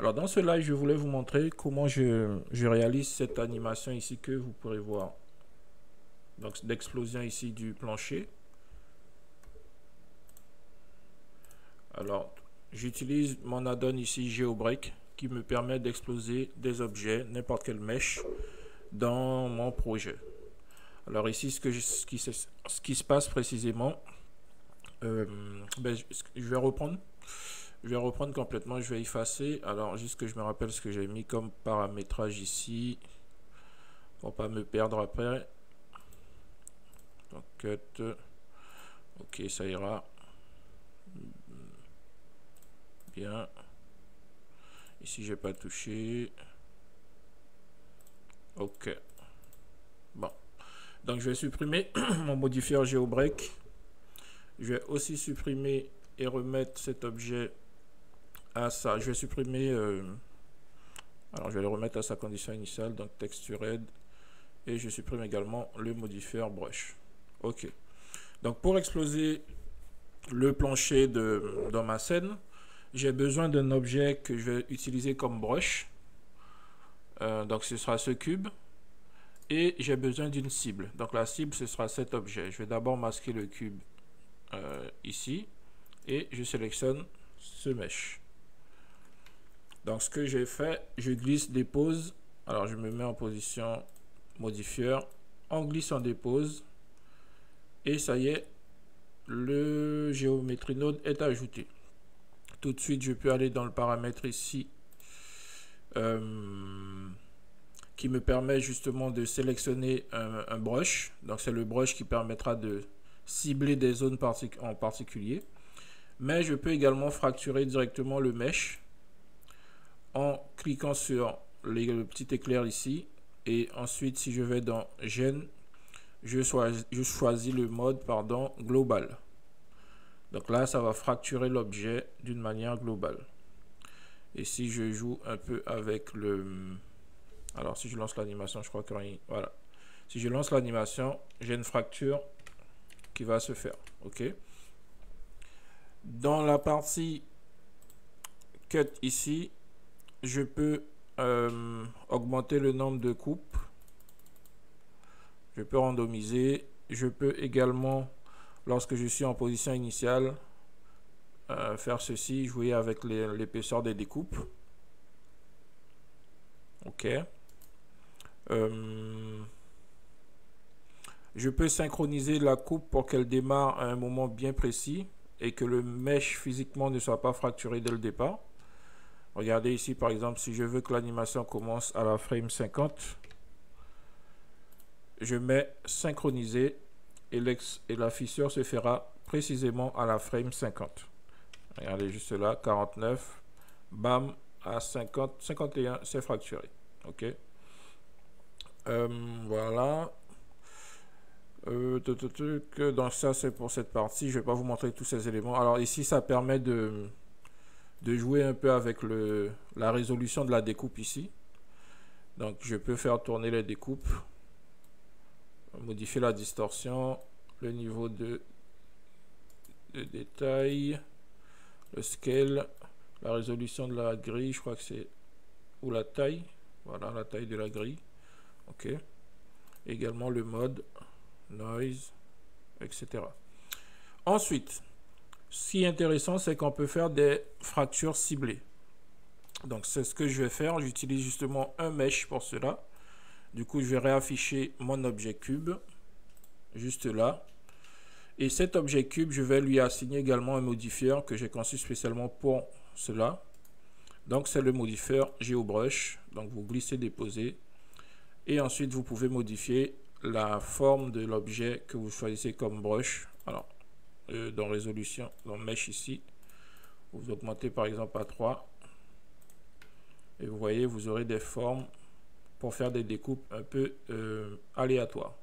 Alors dans ce live, je voulais vous montrer comment je réalise cette animation ici que vous pourrez voir. Donc d'explosion ici du plancher. Alors j'utilise mon add-on ici GeoBreak qui me permet d'exploser des objets, n'importe quelle mèche dans mon projet. Alors ici ce qui se passe précisément, je vais reprendre. Je vais reprendre complètement, je vais effacer. Alors, juste que je me rappelle ce que j'ai mis comme paramétrage ici. Pour pas me perdre après. Donc, cut. Ok, ça ira. Bien. Ici, j'ai pas touché. Ok. Bon. Donc, je vais supprimer mon modifier GeoBreak. Je vais aussi supprimer et remettre cet objet à ça. Je vais supprimer... alors, je vais le remettre à sa condition initiale. Donc, textured. Et je supprime également le modifier brush. Ok. Donc pour exploser le plancher dans ma scène, j'ai besoin d'un objet que je vais utiliser comme brush. Donc ce sera ce cube. Et j'ai besoin d'une cible. Donc la cible, ce sera cet objet. Je vais d'abord masquer le cube ici. Et je sélectionne ce mesh. Donc ce que j'ai fait, je glisse, dépose. Alors je me mets en position modifier, on glisse, on dépose et ça y est, le géométrie node est ajouté. Tout de suite je peux aller dans le paramètre ici qui me permet justement de sélectionner un brush. Donc c'est le brush qui permettra de cibler des zones en particulier, mais je peux également fracturer directement le mesh en cliquant sur le petit éclair ici. Et ensuite, si je vais dans Gen, je choisis le mode global. Donc là, ça va fracturer l'objet d'une manière globale. Et si je joue un peu avec le... Alors, si je lance l'animation, je crois que... Voilà. Si je lance l'animation, j'ai une fracture qui va se faire. OK. Dans la partie cut ici, je peux augmenter le nombre de coupes. Je peux randomiser. Je peux également, lorsque je suis en position initiale, faire ceci, jouer avec l'épaisseur des découpes. Ok. Je peux synchroniser la coupe pour qu'elle démarre à un moment bien précis et que le mesh physiquement ne soit pas fracturé dès le départ. Regardez ici par exemple, si je veux que l'animation commence à la frame 50, je mets synchroniser et la fissure se fera précisément à la frame 50. Regardez juste là, 49, bam, à 50, 51, c'est fracturé. Ok. Voilà. Donc ça c'est pour cette partie. Je vais pas vous montrer tous ces éléments. Alors ici ça permet de jouer un peu avec la résolution de la découpe ici. Donc je peux faire tourner les découpes, modifier la distorsion, le niveau de détail, le scale, la résolution de la grille, je crois que c'est, ou la taille, voilà la taille de la grille. Ok. Également le mode, noise, etc. Ensuite, ce qui est intéressant, c'est qu'on peut faire des fractures ciblées. Donc c'est ce que je vais faire. J'utilise justement un mesh pour cela. Du coup, je vais réafficher mon objet cube juste là. Et cet objet cube, je vais lui assigner également un modifier que j'ai conçu spécialement pour cela. Donc c'est le modifier GeoBrush. Donc vous glissez, déposez. Et ensuite, vous pouvez modifier la forme de l'objet que vous choisissez comme brush. Alors, dans résolution, dans mesh ici, vous augmentez par exemple à 3. Et vous voyez, vous aurez des formes pour faire des découpes un peu aléatoires.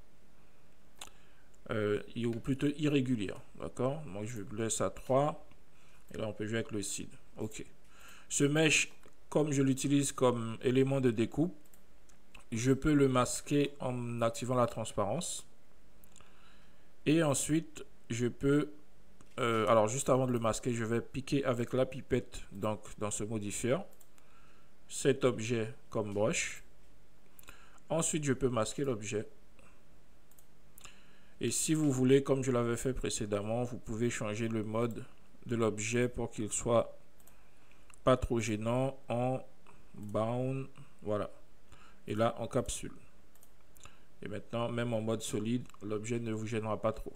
Ou plutôt irrégulières. D'accord? Donc je laisse à 3. Et là, on peut jouer avec le seed. OK. Ce mesh, comme je l'utilise comme élément de découpe, je peux le masquer en activant la transparence. Et ensuite, je peux... alors, juste avant de le masquer, je vais piquer avec la pipette donc, dans ce modifier. cet objet comme brush. Ensuite, je peux masquer l'objet. Et si vous voulez, comme je l'avais fait précédemment, vous pouvez changer le mode de l'objet pour qu'il soit pas trop gênant en bound. Voilà. Et là, en capsule. Et maintenant, même en mode solide, l'objet ne vous gênera pas trop.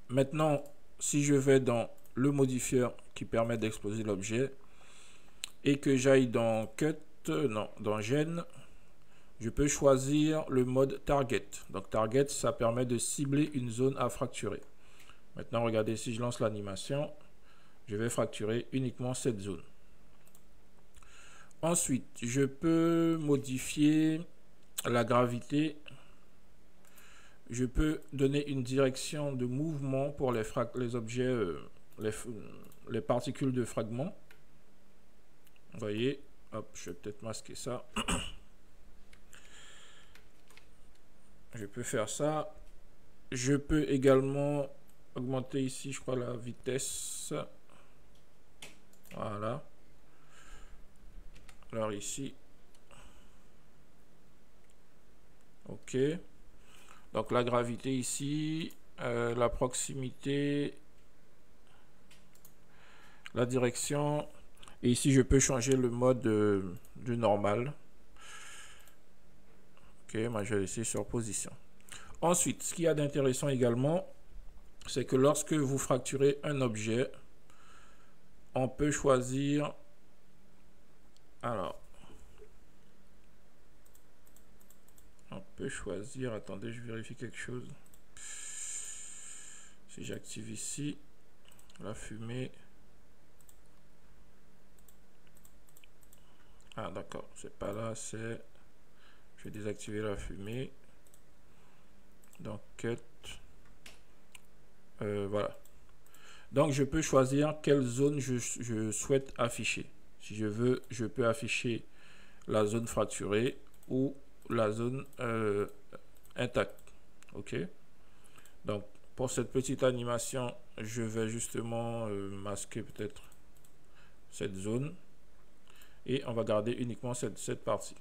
Maintenant, si je vais dans le modifieur qui permet d'exposer l'objet et que j'aille dans Cut, non, dans Gène, je peux choisir le mode Target. Donc Target, ça permet de cibler une zone à fracturer. Maintenant, regardez, si je lance l'animation, je vais fracturer uniquement cette zone. Ensuite, je peux modifier la gravité. Je peux donner une direction de mouvement pour les objets, les particules de fragments. Vous voyez, hop, je vais peut-être masquer ça. Je peux faire ça. Je peux également augmenter ici, je crois, la vitesse. Voilà. Alors ici. OK. Donc la gravité ici, la proximité, la direction. Et ici, je peux changer le mode du normal. OK, moi je vais laisser sur position. Ensuite, ce qu'il y a d'intéressant également, c'est que lorsque vous fracturez un objet, on peut choisir... Alors, on peut choisir... Attendez, je vérifie quelque chose. Si j'active ici, la fumée... Ah d'accord, c'est pas là, c'est... Je vais désactiver la fumée. Donc, Cut. Voilà. Donc, je peux choisir quelle zone je souhaite afficher. Si je veux, je peux afficher la zone fracturée ou la zone intacte. OK. Donc, pour cette petite animation, je vais justement masquer peut-être cette zone. Et on va garder uniquement cette partie.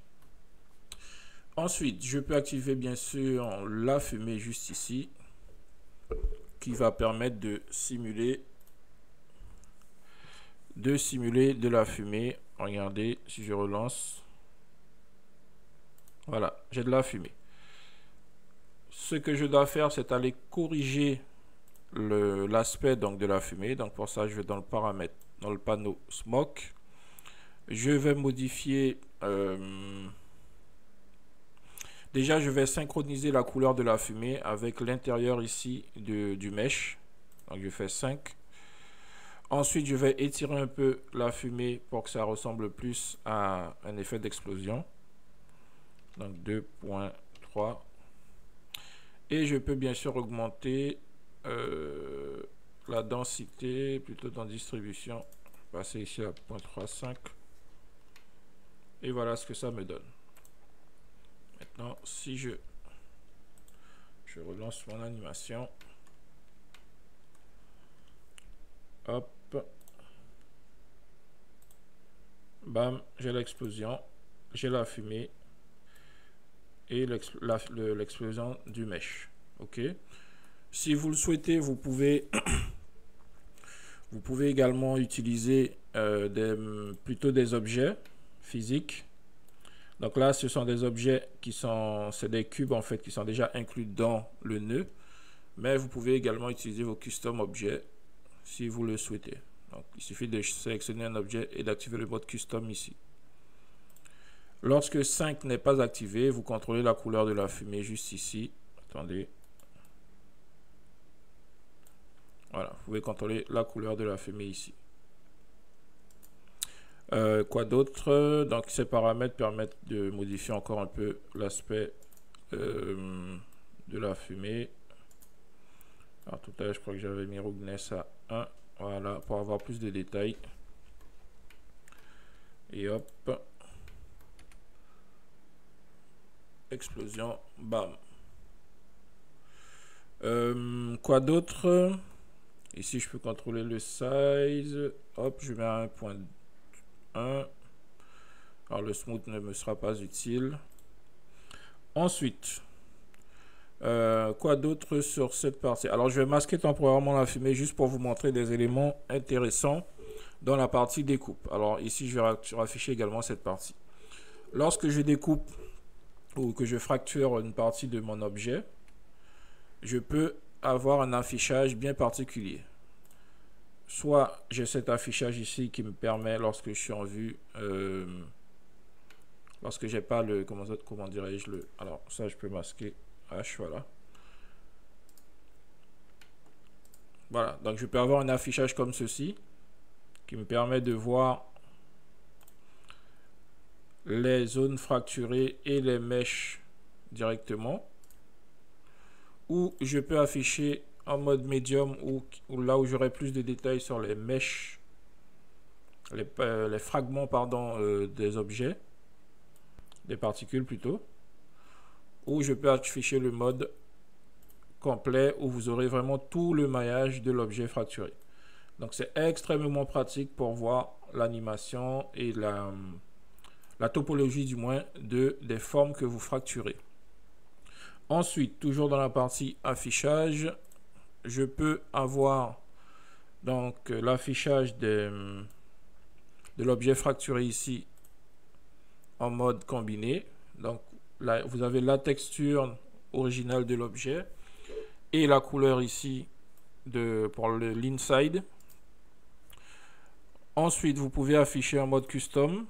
Ensuite, je peux activer bien sûr la fumée juste ici, qui va permettre de simuler de la fumée. Regardez, si je relance, voilà, j'ai de la fumée. Ce que je dois faire, c'est aller corriger l'aspect donc de la fumée. Donc pour ça, je vais dans le paramètre, dans le panneau Smoke. Je vais modifier... déjà, je vais synchroniser la couleur de la fumée avec l'intérieur ici du mesh. Donc, je fais 5. Ensuite, je vais étirer un peu la fumée pour que ça ressemble plus à un effet d'explosion. Donc, 2.3. Et je peux bien sûr augmenter la densité, plutôt dans distribution. Passer ici à 0.35. Et voilà ce que ça me donne. Maintenant, si je relance mon animation, hop, bam, j'ai l'explosion, j'ai la fumée et l'explosion du mesh. OK. Si vous le souhaitez, vous pouvez également utiliser plutôt des objets physiques. Donc là, ce sont des objets qui sont, c'est des cubes en fait qui sont déjà inclus dans le nœud. Mais vous pouvez également utiliser vos custom objets si vous le souhaitez. Donc il suffit de sélectionner un objet et d'activer le mode custom ici. Lorsque 5 n'est pas activé, vous contrôlez la couleur de la fumée juste ici. Attendez. Voilà, vous pouvez contrôler la couleur de la fumée ici. Quoi d'autre? Donc ces paramètres permettent de modifier encore un peu l'aspect de la fumée. Alors tout à l'heure je crois que j'avais mis Roughness à 1. Voilà, pour avoir plus de détails. Et hop. Explosion, bam. Quoi d'autre? Ici je peux contrôler le size. Hop, je mets à 1.1. Alors le smooth ne me sera pas utile. Ensuite, quoi d'autre sur cette partie? Alors je vais masquer temporairement la fumée juste pour vous montrer des éléments intéressants dans la partie découpe. Alors ici je vais afficher également cette partie. Lorsque je découpe ou que je fracture une partie de mon objet, je peux avoir un affichage bien particulier. Soit j'ai cet affichage ici qui me permet, lorsque je suis en vue, lorsque j'ai pas le, comment dirais-je, le, alors ça je peux masquer H, voilà. Voilà, donc je peux avoir un affichage comme ceci qui me permet de voir les zones fracturées et les mèches directement, ou je peux afficher en mode médium ou là où j'aurai plus de détails sur les mèches, les fragments pardon, des objets, des particules plutôt, ou je peux afficher le mode complet où vous aurez vraiment tout le maillage de l'objet fracturé. Donc c'est extrêmement pratique pour voir l'animation et la topologie du moins des formes que vous fracturez. Ensuite, toujours dans la partie affichage, je peux avoir donc l'affichage de l'objet fracturé ici en mode combiné. Donc là, vous avez la texture originale de l'objet et la couleur ici pour l'inside. Ensuite, vous pouvez afficher en mode custom.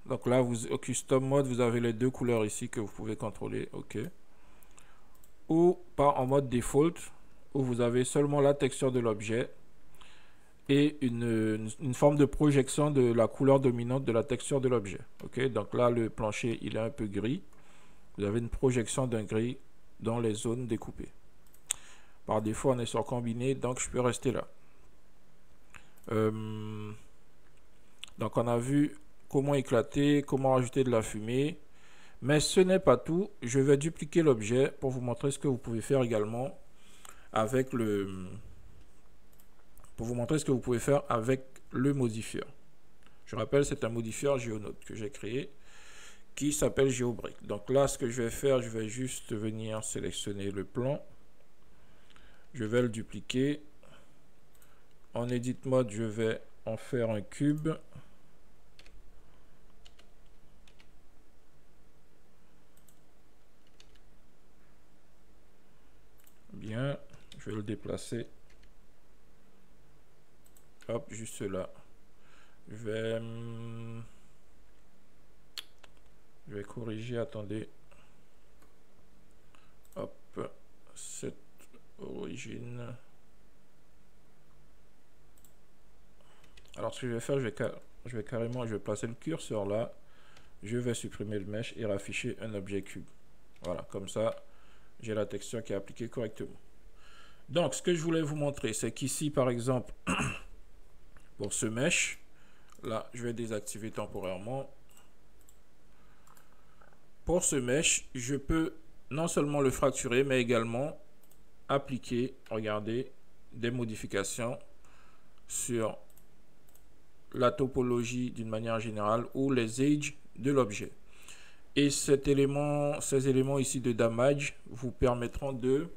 Donc là, au custom mode, vous avez les deux couleurs ici que vous pouvez contrôler. OK. Ou pas en mode default, où vous avez seulement la texture de l'objet et une forme de projection de la couleur dominante de la texture de l'objet. OK. Donc là, le plancher, il est un peu gris. Vous avez une projection d'un gris dans les zones découpées. Par défaut, on est sur combiné, donc je peux rester là. Donc on a vu comment éclater, comment rajouter de la fumée. Mais ce n'est pas tout. Je vais dupliquer l'objet pour vous montrer ce que vous pouvez faire également avec le... Pour vous montrer ce que vous pouvez faire avec le modifieur. Je rappelle, c'est un modifieur GeoNode que j'ai créé qui s'appelle GeoBreak. Donc là, ce que je vais faire, je vais juste venir sélectionner le plan. Je vais le dupliquer. En Edit Mode, je vais en faire un cube. Bien, je vais le déplacer. Hop, juste là. Je vais corriger, attendez. Hop, cette origine. Alors ce que je vais faire, je vais placer le curseur là. Je vais supprimer le mesh et rafficher un objet cube. Voilà, comme ça, j'ai la texture qui est appliquée correctement. Donc, ce que je voulais vous montrer, c'est qu'ici, par exemple, pour ce mesh, là, je vais désactiver temporairement. Pour ce mesh, je peux non seulement le fracturer, mais également appliquer, regardez, des modifications sur la topologie d'une manière générale ou les edges de l'objet. Et ces éléments ici de damage vous permettront de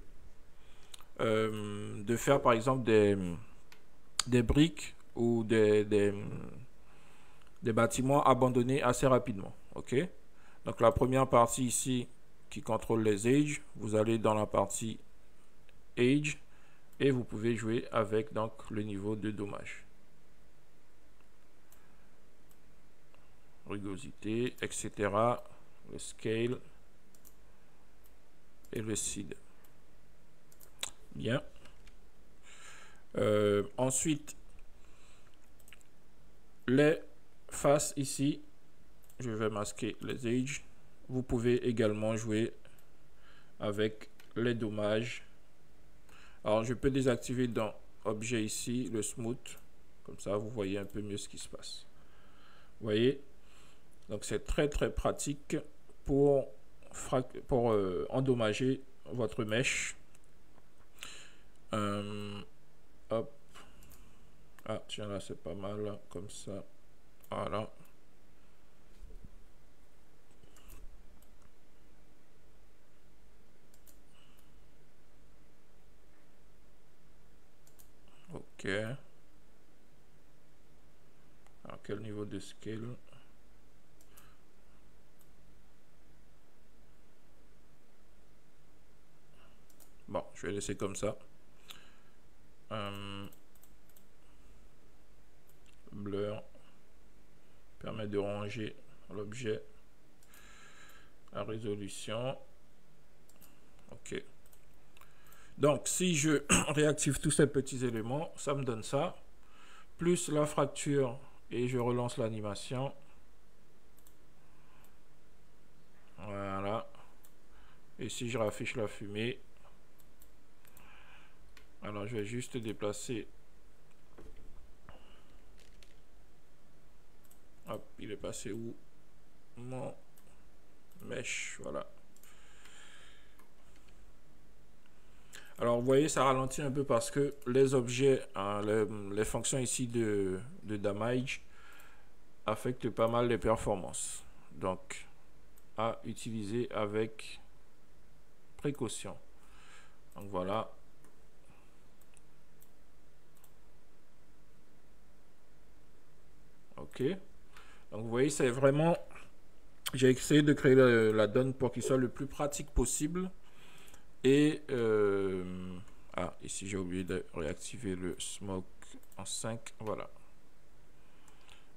faire par exemple des briques ou des bâtiments abandonnés assez rapidement. OK? Donc la première partie ici qui contrôle les edges, vous allez dans la partie edge et vous pouvez jouer avec donc le niveau de dommage. Rugosité, etc. Le scale et le seed. Bien. Ensuite, les faces ici, je vais masquer les edges. Vous pouvez également jouer avec les dommages. Alors, je peux désactiver dans objet ici le smooth. Comme ça, vous voyez un peu mieux ce qui se passe. Vous voyez? Donc, c'est très pratique pour endommager votre mèche. Hop. Ah, tiens, là, c'est pas mal. Comme ça. Voilà. Ok. Alors, quel niveau de scale? Bon, je vais laisser comme ça. Blur permet de ranger l'objet à résolution. Ok. Donc, si je réactive tous ces petits éléments, ça me donne ça. Plus la fracture et je relance l'animation. Voilà. Et si je raffiche la fumée, alors je vais juste déplacer. Hop, il est passé où? Mon mesh, voilà. Alors vous voyez, ça ralentit un peu parce que les objets, hein, les fonctions ici de damage affectent pas mal les performances. Donc à utiliser avec précaution. Donc voilà. Ok. Donc vous voyez, c'est vraiment... J'ai essayé de créer la donne pour qu'il soit le plus pratique possible. Et... ici j'ai oublié de réactiver le smoke en 5. Voilà.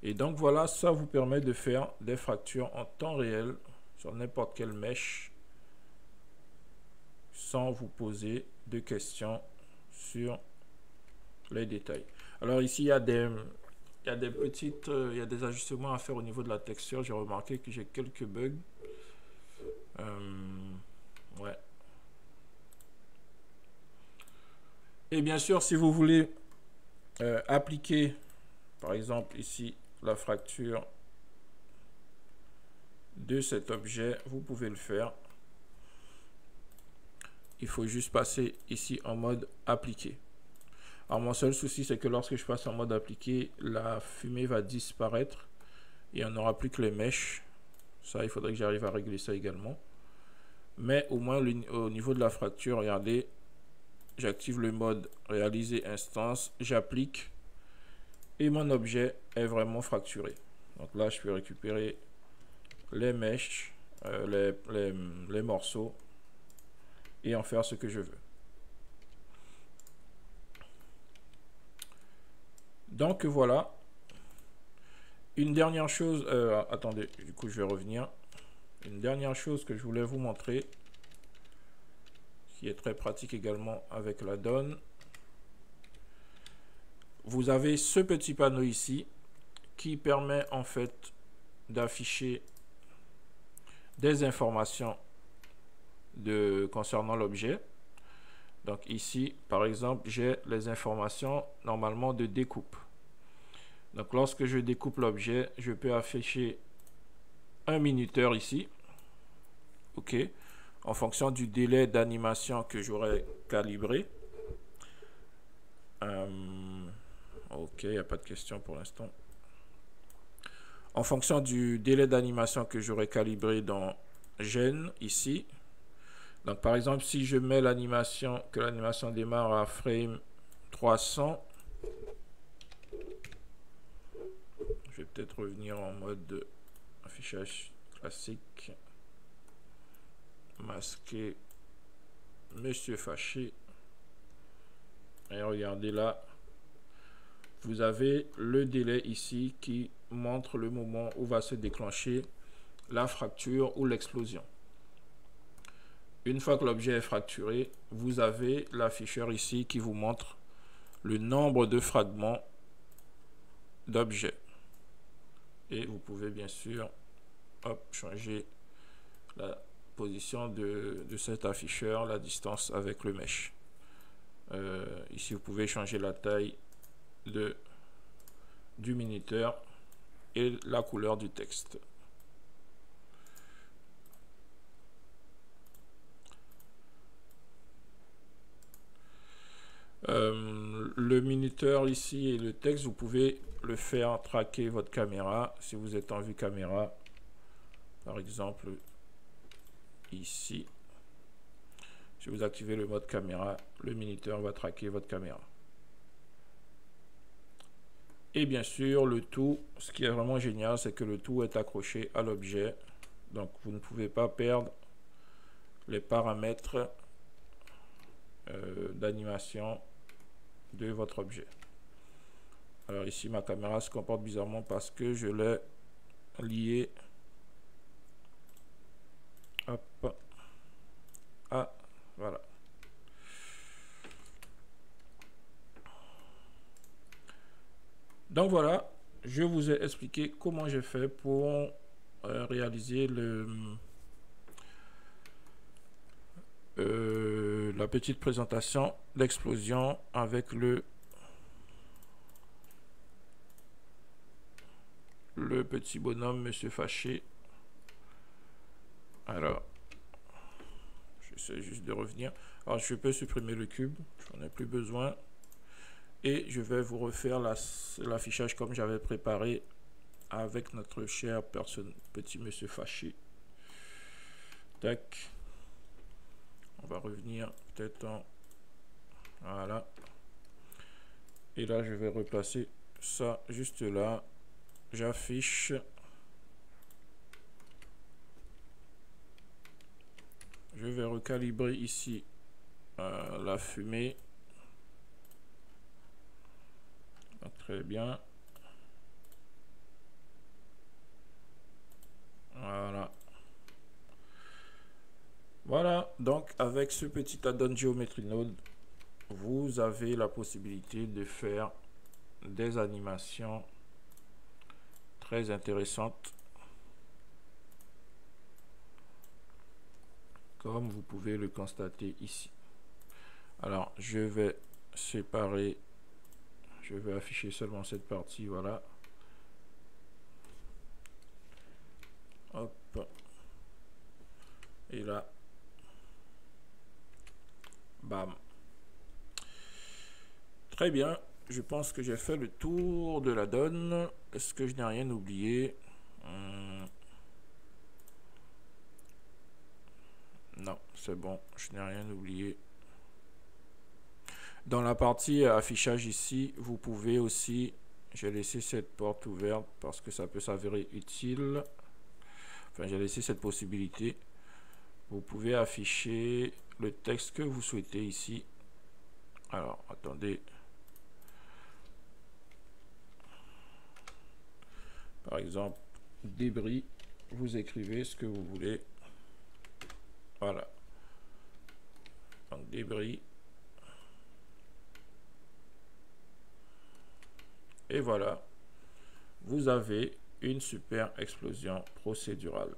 Et donc voilà, ça vous permet de faire des fractures en temps réel sur n'importe quel mesh sans vous poser de questions sur les détails. Alors ici, il y a des petites, il y a des ajustements à faire au niveau de la texture. J'ai remarqué que j'ai quelques bugs. Ouais. Et bien sûr, si vous voulez appliquer, par exemple ici, la fracture de cet objet, vous pouvez le faire. Il faut juste passer ici en mode appliquer. Alors mon seul souci, c'est que lorsque je passe en mode appliqué, la fumée va disparaître et on n'aura plus que les mèches. Ça, il faudrait que j'arrive à régler ça également. Mais au moins au niveau de la fracture, regardez, j'active le mode réaliser instance, j'applique et mon objet est vraiment fracturé. Donc là, je peux récupérer les mèches, les morceaux et en faire ce que je veux. Donc voilà. Une dernière chose, attendez, du coup je vais revenir. Une dernière chose que je voulais vous montrer, qui est très pratique également avec la donne. Vous avez ce petit panneau ici qui permet en fait d'afficher des informations concernant l'objet. Donc ici, par exemple, j'ai les informations normalement de découpe. Donc lorsque je découpe l'objet, je peux afficher un minuteur ici. OK. En fonction du délai d'animation que j'aurai calibré. OK, il n'y a pas de question pour l'instant. En fonction du délai d'animation que j'aurai calibré dans Gen ici. Donc par exemple, si je mets l'animation, que l'animation démarre à frame 300, je vais peut-être revenir en mode affichage classique. Masquer Monsieur Fâché. Et regardez là, vous avez le délai ici qui montre le moment où va se déclencher la fracture ou l'explosion. Une fois que l'objet est fracturé, vous avez l'afficheur ici qui vous montre le nombre de fragments d'objets. Et vous pouvez bien sûr changer la position de cet afficheur, la distance avec le mesh. Ici, vous pouvez changer la taille du minuteur et la couleur du texte. Le minuteur ici et le texte, vous pouvez le faire traquer votre caméra si vous êtes en vue caméra, par exemple ici. Si vous activez le mode caméra, le minuteur va traquer votre caméra. Et bien sûr, le tout, ce qui est vraiment génial, c'est que le tout est accroché à l'objet. Donc, vous ne pouvez pas perdre les paramètres d'animation de votre objet. Alors ici, ma caméra se comporte bizarrement parce que je l'ai lié, hop, à, voilà. Donc voilà, je vous ai expliqué comment j'ai fait pour réaliser la petite présentation d'explosion avec le petit bonhomme Monsieur Fâché. Alors, j'essaie juste de revenir. Alors, je peux supprimer le cube, j'en ai plus besoin. Et je vais vous refaire l'affichage comme j'avais préparé avec notre cher petit Monsieur Fâché. Tac. On va revenir peut-être en... Voilà. Et là, je vais replacer ça juste là. J'affiche. Je vais recalibrer ici la fumée. Donc, très bien. Voilà. Voilà. Donc, avec ce petit add-on Geometry Node, vous avez la possibilité de faire des animations très intéressantes, comme vous pouvez le constater ici. Alors, je vais séparer, je vais afficher seulement cette partie, voilà. Hop. Et là, bam. Très bien, je pense que j'ai fait le tour de la donne. Est-ce que je n'ai rien oublié? Non, c'est bon, je n'ai rien oublié. Dans la partie affichage ici, vous pouvez aussi, j'ai laissé cette porte ouverte parce que ça peut s'avérer utile. Enfin, j'ai laissé cette possibilité. Vous pouvez afficher le texte que vous souhaitez ici. Alors, attendez. Par exemple, débris. Vous écrivez ce que vous voulez. Voilà. Donc, débris. Et voilà. Vous avez une super explosion procédurale.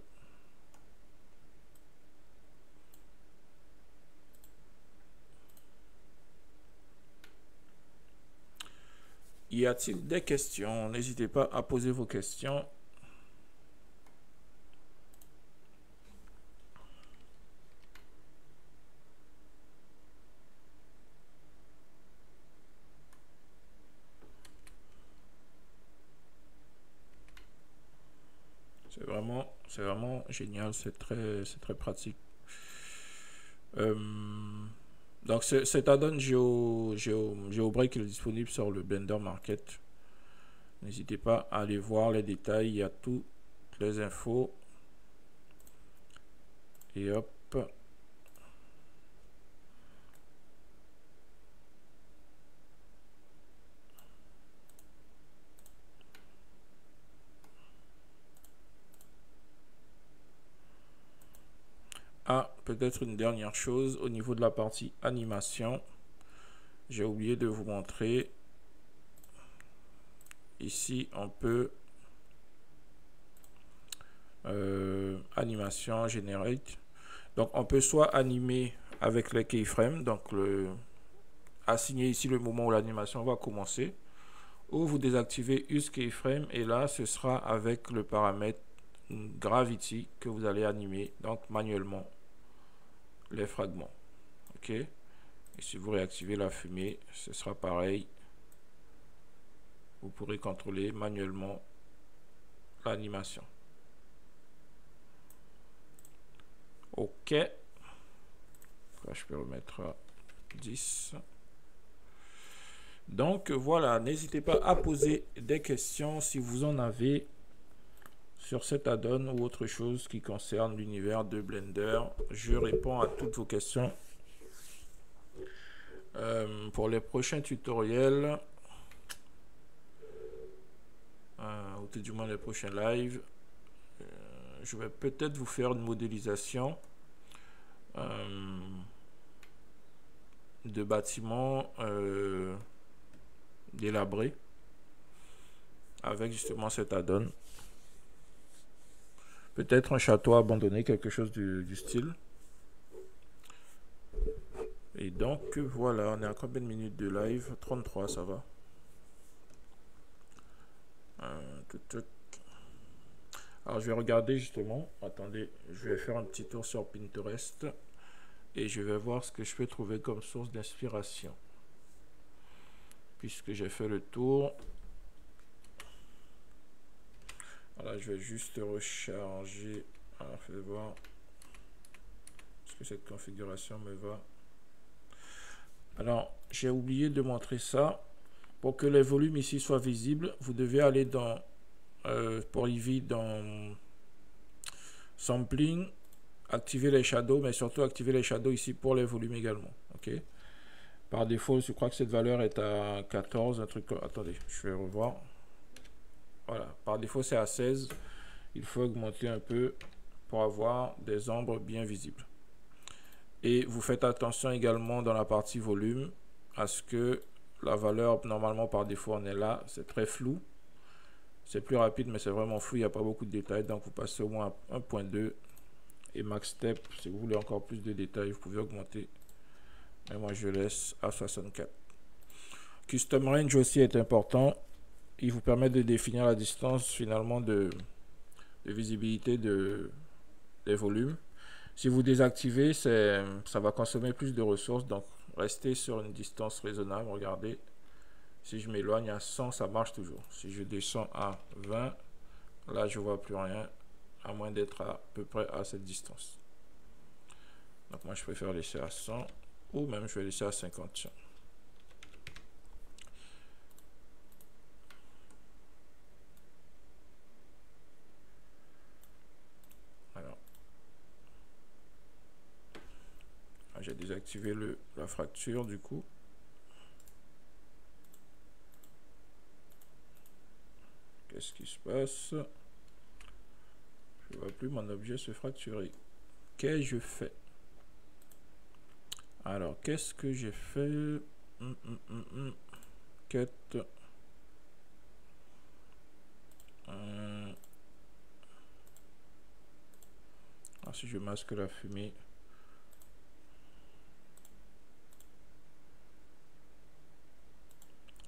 Y a-t-il des questions? N'hésitez pas à poser vos questions. C'est vraiment génial, c'est très pratique. Donc cet add-on GeoBreak est disponible sur le Blender Market. N'hésitez pas à aller voir les détails, il y a toutes les infos. Et hop. Ah, peut-être une dernière chose au niveau de la partie animation. J'ai oublié de vous montrer. Ici, on peut animation generate. Donc, on peut soit animer avec les keyframes, donc assigner ici le moment où l'animation va commencer, ou vous désactivez Use Keyframe et là, ce sera avec le paramètre Gravity que vous allez animer, donc manuellement, les fragments. Ok. Et si vous réactivez la fumée, ce sera pareil. Vous pourrez contrôler manuellement l'animation. Ok. Là, je peux remettre à 10. Donc voilà, n'hésitez pas à poser des questions si vous en avez sur cet add-on ou autre chose qui concerne l'univers de Blender. Je réponds à toutes vos questions. Pour les prochains tutoriels, ou tout du moins les prochains lives, je vais peut-être vous faire une modélisation de bâtiments délabrés avec justement cet add-on. Peut-être un château abandonné, quelque chose du style. Et donc voilà, on est à combien de minutes de live? 33, ça va. Alors je vais regarder justement, attendez, je vais faire un petit tour sur Pinterest et je vais voir ce que je peux trouver comme source d'inspiration. Puisque j'ai fait le tour, voilà, je vais juste recharger. Alors je vais voir, est-ce que cette configuration me va? Alors j'ai oublié de montrer ça. Pour que les volumes ici soient visibles, vous devez aller dans pour Eevee dans Sampling, activer les shadows, mais surtout activer les shadows ici pour les volumes également. Ok. Par défaut, je crois que cette valeur est à 14, un truc comme... Attendez, je vais revoir. Voilà, par défaut c'est à 16. Il faut augmenter un peu pour avoir des ombres bien visibles. Et vous faites attention également dans la partie volume à ce que la valeur, normalement par défaut on est là, c'est très flou. C'est plus rapide mais c'est vraiment flou, il n'y a pas beaucoup de détails. Donc vous passez au moins à 1.2 et max step. Si vous voulez encore plus de détails, vous pouvez augmenter. Mais moi je laisse à 64. Custom range aussi est important. Il vous permet de définir la distance finalement de visibilité des volumes. Si vous désactivez, ça va consommer plus de ressources. Donc restez sur une distance raisonnable. Regardez, si je m'éloigne à 100, ça marche toujours. Si je descends à 20, là je vois plus rien, à moins d'être à peu près à cette distance. Donc moi je préfère laisser à 100, ou même je vais laisser à 50. Alors, j'ai désactivé la fracture du coup. Qu'est-ce qui se passe? Je ne vois plus mon objet se fracturer. Qu'est-ce que je fais? Alors, qu'est-ce que j'ai fait? Quête. Alors, si je masque la fumée.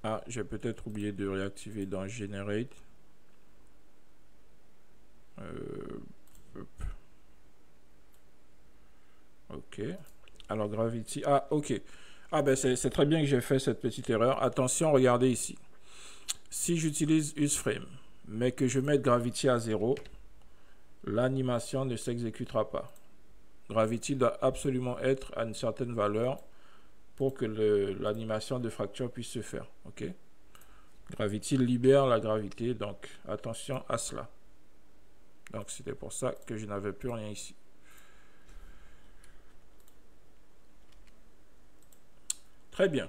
Ah, j'ai peut-être oublié de réactiver dans Generate. Ok. Alors, Gravity. Ah, ok. Ah, ben c'est très bien que j'ai fait cette petite erreur. Attention, regardez ici. Si j'utilise UseFrame, mais que je mette Gravity à 0, l'animation ne s'exécutera pas. Gravity doit absolument être à une certaine valeur pour que l'animation de fracture puisse se faire. Ok. Gravity libère la gravité, donc attention à cela. Donc c'était pour ça que je n'avais plus rien ici. Très bien.